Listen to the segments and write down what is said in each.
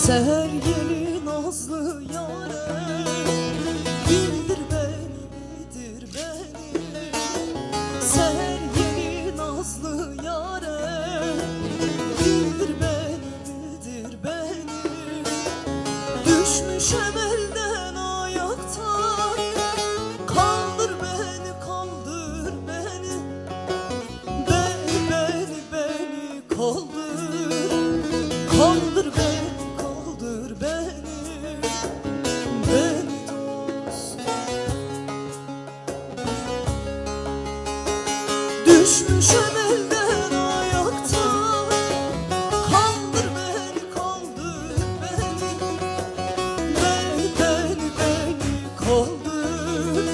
Seher yeli nazlı yâre, bildir beni, bildir beni. Seher yeli nazlı yâre, bildir beni, bildir beni. Düşmüşem elden ayaktan, kaldır beni, kaldır beni. Beni kaldır, kaldır beni. Düşmüşüm elden ayaktan, kaldır beni, kaldır beni. Beni kaldır,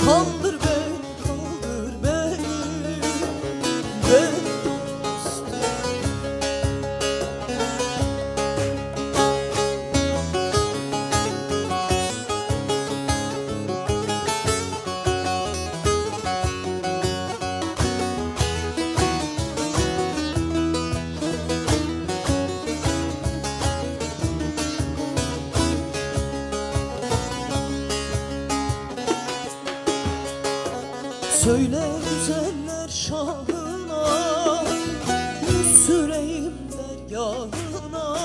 kaldır beni, kaldır beni. Beni söyle güzeller şahına, yüz süreyim dergahına.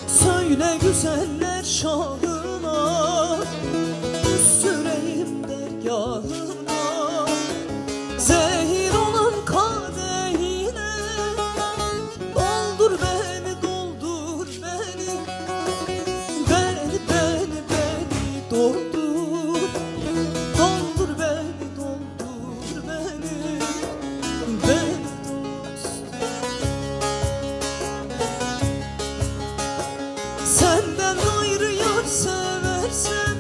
Söyle güzeller şahına, yüz süreyim dergahına. Zehir olan kadehine, doldur beni, doldur beni. Beni doldur, doldur beni. Senden ayrı yar seversem,